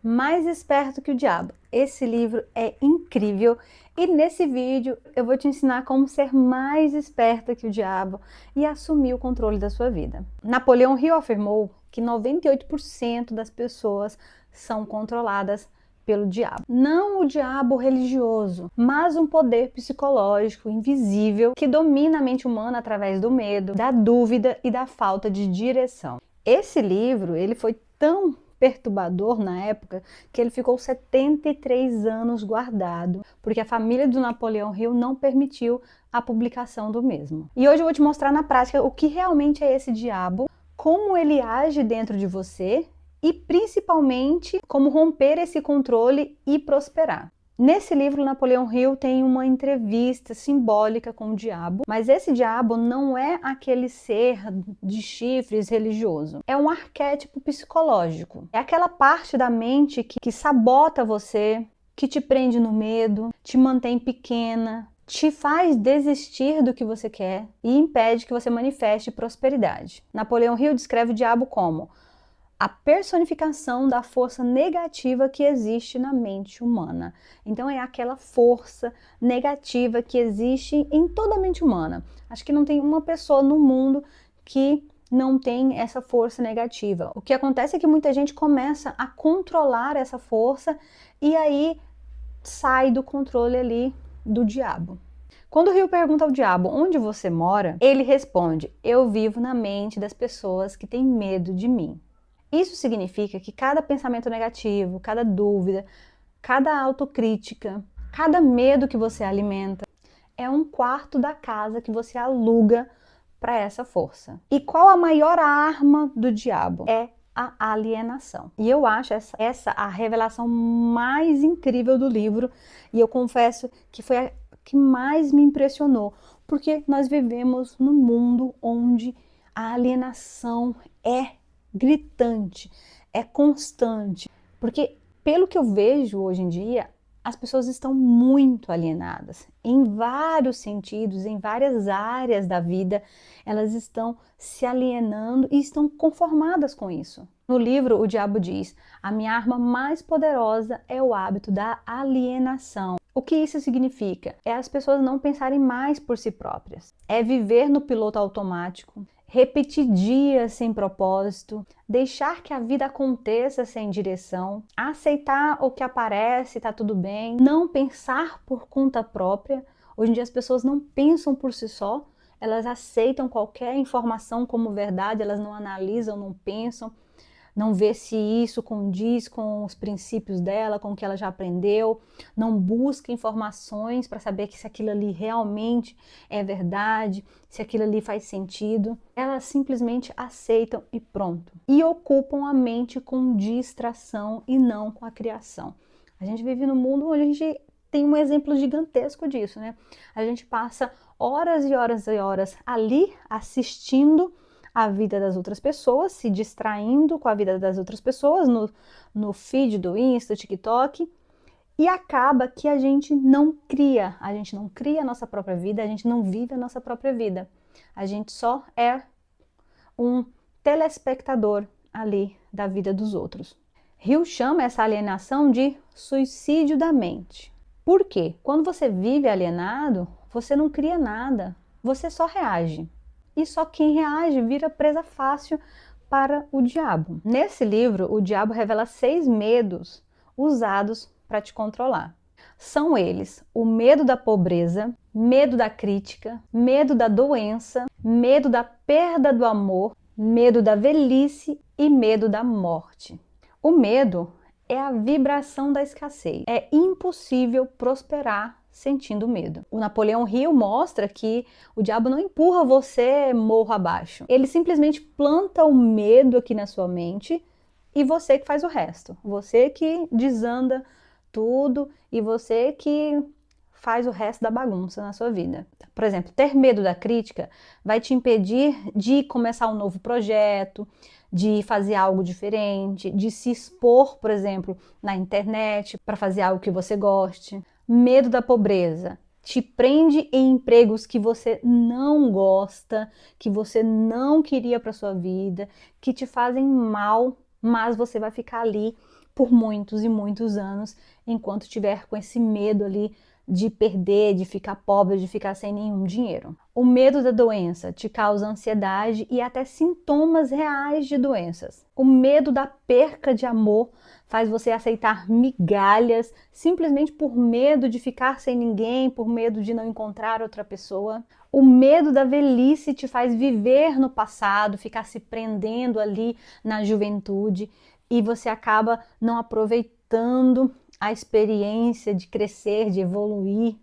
Mais Esperto que o Diabo. Esse livro é incrível e nesse vídeo eu vou te ensinar como ser mais esperta que o diabo e assumir o controle da sua vida. Napoleão Hill afirmou que 98% das pessoas são controladas pelo diabo. Não o diabo religioso, mas um poder psicológico invisível que domina a mente humana através do medo, da dúvida e da falta de direção. Esse livro, ele foi tão perturbador na época que ele ficou 73 anos guardado, porque a família do Napoleão Hill não permitiu a publicação do mesmo. E hoje eu vou te mostrar na prática o que realmente é esse diabo, como ele age dentro de você e principalmente como romper esse controle e prosperar. Nesse livro, Napoleão Hill tem uma entrevista simbólica com o diabo, mas esse diabo não é aquele ser de chifres religioso. É um arquétipo psicológico. É aquela parte da mente que sabota você, que te prende no medo, te mantém pequena, te faz desistir do que você quer e impede que você manifeste prosperidade. Napoleão Hill descreve o diabo como a personificação da força negativa que existe na mente humana. Então é aquela força negativa que existe em toda a mente humana. Acho que não tem uma pessoa no mundo que não tem essa força negativa. O que acontece é que muita gente começa a controlar essa força e aí sai do controle ali do diabo. Quando o Rio pergunta ao diabo onde você mora, ele responde: eu vivo na mente das pessoas que têm medo de mim. Isso significa que cada pensamento negativo, cada dúvida, cada autocrítica, cada medo que você alimenta é um quarto da casa que você aluga para essa força. E qual a maior arma do diabo? É a alienação. E eu acho essa a revelação mais incrível do livro, e eu confesso que foi a que mais me impressionou, porque nós vivemos num mundo onde a alienação é gritante, é constante, porque pelo que eu vejo hoje em dia, as pessoas estão muito alienadas em vários sentidos, em várias áreas da vida, elas estão se alienando e estão conformadas com isso. No livro, o diabo diz: a minha arma mais poderosa é o hábito da alienação. O que isso significa? É as pessoas não pensarem mais por si próprias. É viver no piloto automático, repetir dias sem propósito, deixar que a vida aconteça sem direção, aceitar o que aparece, tá tudo bem, não pensar por conta própria. Hoje em dia as pessoas não pensam por si só, elas aceitam qualquer informação como verdade, elas não analisam, não pensam, não vê se isso condiz com os princípios dela, com o que ela já aprendeu, não busca informações para saber que se aquilo ali realmente é verdade, se aquilo ali faz sentido. Elas simplesmente aceitam e pronto. E ocupam a mente com distração e não com a criação. A gente vive num mundo onde a gente tem um exemplo gigantesco disso, né? A gente passa horas e horas e horas ali assistindo a vida das outras pessoas, se distraindo com a vida das outras pessoas no feed do Insta, TikTok, e acaba que a gente não cria a nossa própria vida, a gente não vive a nossa própria vida. A gente só é um telespectador ali da vida dos outros. Hill chama essa alienação de suicídio da mente. Por quê? Quando você vive alienado, você não cria nada, você só reage. E só quem reage vira presa fácil para o diabo. Nesse livro, o diabo revela 6 medos usados para te controlar. São eles: o medo da pobreza, medo da crítica, medo da doença, medo da perda do amor, medo da velhice e medo da morte. O medo é a vibração da escassez. É impossível prosperar sentindo medo. O Napoleão Hill mostra que o diabo não empurra você morro abaixo. Ele simplesmente planta o medo aqui na sua mente e você que faz o resto. Você que desanda tudo e você que faz o resto da bagunça na sua vida. Por exemplo, ter medo da crítica vai te impedir de começar um novo projeto, de fazer algo diferente, de se expor, por exemplo, na internet para fazer algo que você goste. Medo da pobreza te prende em empregos que você não gosta, que você não queria para sua vida, que te fazem mal, mas você vai ficar ali por muitos e muitos anos, enquanto estiver com esse medo ali de perder, de ficar pobre, de ficar sem nenhum dinheiro. O medo da doença te causa ansiedade e até sintomas reais de doenças. O medo da perca de amor faz você aceitar migalhas simplesmente por medo de ficar sem ninguém, por medo de não encontrar outra pessoa. O medo da velhice te faz viver no passado, ficar se prendendo ali na juventude e você acaba não aproveitando a experiência de crescer, de evoluir.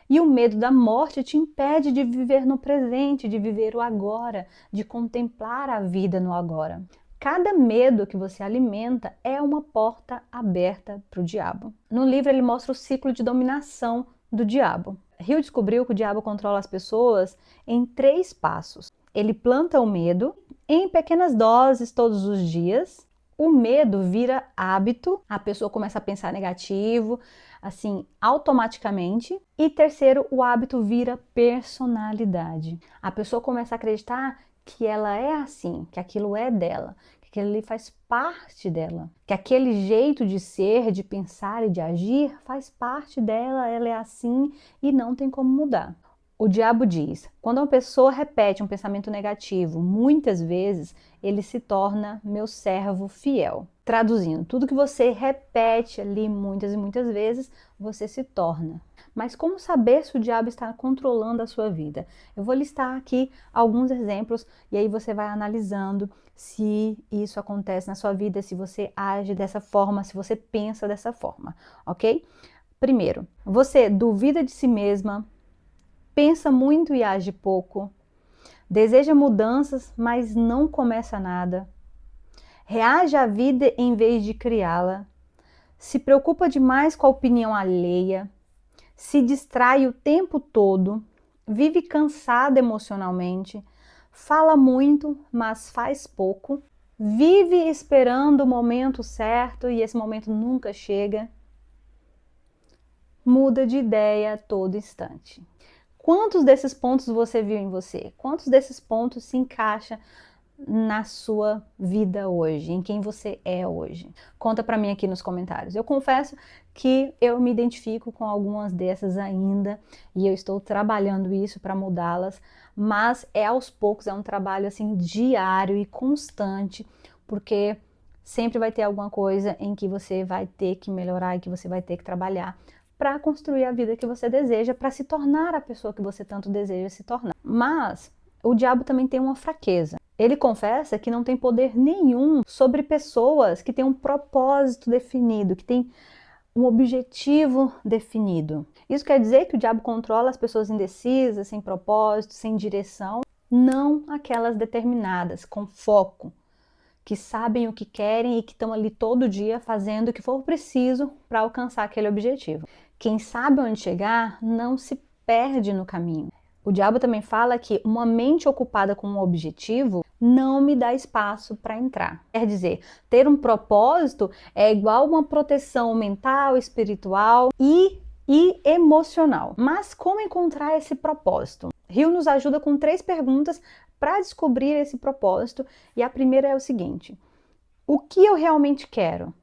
E o medo da morte te impede de viver no presente, de viver o agora, de contemplar a vida no agora. Cada medo que você alimenta é uma porta aberta para o diabo. No livro ele mostra o ciclo de dominação do diabo. Hill descobriu que o diabo controla as pessoas em 3 passos. Ele planta o medo em pequenas doses todos os dias. O medo vira hábito, a pessoa começa a pensar negativo, assim, automaticamente. E terceiro, o hábito vira personalidade. A pessoa começa a acreditar que ela é assim, que aquilo é dela, que aquilo ali faz parte dela, que aquele jeito de ser, de pensar e de agir faz parte dela, ela é assim e não tem como mudar. O diabo diz, quando uma pessoa repete um pensamento negativo, muitas vezes ele se torna meu servo fiel. Traduzindo, tudo que você repete ali muitas e muitas vezes, você se torna. Mas como saber se o diabo está controlando a sua vida? Eu vou listar aqui alguns exemplos e aí você vai analisando se isso acontece na sua vida, se você age dessa forma, se você pensa dessa forma, ok? Primeiro, você duvida de si mesma, pensa muito e age pouco, deseja mudanças, mas não começa nada, reage à vida em vez de criá-la, se preocupa demais com a opinião alheia, se distrai o tempo todo, vive cansada emocionalmente, fala muito, mas faz pouco, vive esperando o momento certo e esse momento nunca chega, muda de ideia a todo instante. Quantos desses pontos você viu em você? Quantos desses pontos se encaixa na sua vida hoje, em quem você é hoje? Conta pra mim aqui nos comentários. Eu confesso que eu me identifico com algumas dessas ainda e eu estou trabalhando isso para mudá-las, mas é aos poucos, é um trabalho assim diário e constante, porque sempre vai ter alguma coisa em que você vai ter que melhorar e que você vai ter que trabalhar para construir a vida que você deseja, para se tornar a pessoa que você tanto deseja se tornar. Mas o diabo também tem uma fraqueza. Ele confessa que não tem poder nenhum sobre pessoas que têm um propósito definido, que têm um objetivo definido. Isso quer dizer que o diabo controla as pessoas indecisas, sem propósito, sem direção, não aquelas determinadas, com foco, que sabem o que querem e que estão ali todo dia fazendo o que for preciso para alcançar aquele objetivo. Quem sabe onde chegar não se perde no caminho. O diabo também fala que uma mente ocupada com um objetivo não me dá espaço para entrar. Quer dizer, ter um propósito é igual uma proteção mental, espiritual e emocional. Mas como encontrar esse propósito? Hill nos ajuda com 3 perguntas para descobrir esse propósito. E a primeira é o seguinte: o que eu realmente quero?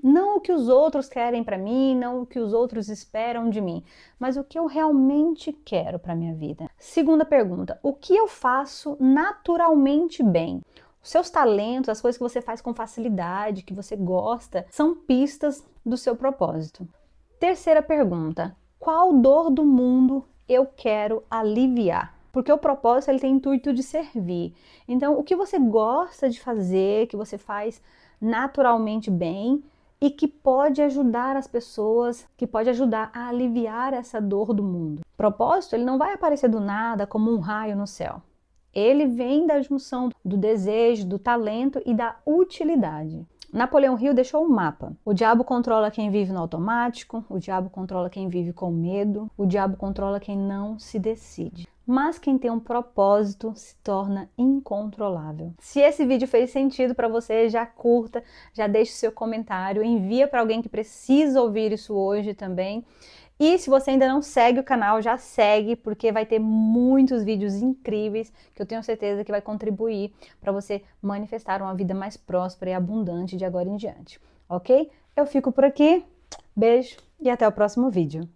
Não o que os outros querem para mim, não o que os outros esperam de mim, mas o que eu realmente quero para minha vida. Segunda pergunta: o que eu faço naturalmente bem? Os seus talentos, as coisas que você faz com facilidade, que você gosta, são pistas do seu propósito. Terceira pergunta: qual dor do mundo eu quero aliviar? Porque o propósito ele tem o intuito de servir. Então, o que você gosta de fazer, que você faz naturalmente bem e que pode ajudar as pessoas, que pode ajudar a aliviar essa dor do mundo. O propósito ele não vai aparecer do nada como um raio no céu. Ele vem da junção do desejo, do talento e da utilidade. Napoleão Hill deixou um mapa. O diabo controla quem vive no automático, o diabo controla quem vive com medo, o diabo controla quem não se decide. Mas quem tem um propósito se torna incontrolável. Se esse vídeo fez sentido para você, já curta, já deixe seu comentário, envia para alguém que precisa ouvir isso hoje também. E se você ainda não segue o canal, já segue, porque vai ter muitos vídeos incríveis que eu tenho certeza que vai contribuir para você manifestar uma vida mais próspera e abundante de agora em diante. ok? Eu fico por aqui, beijo e até o próximo vídeo.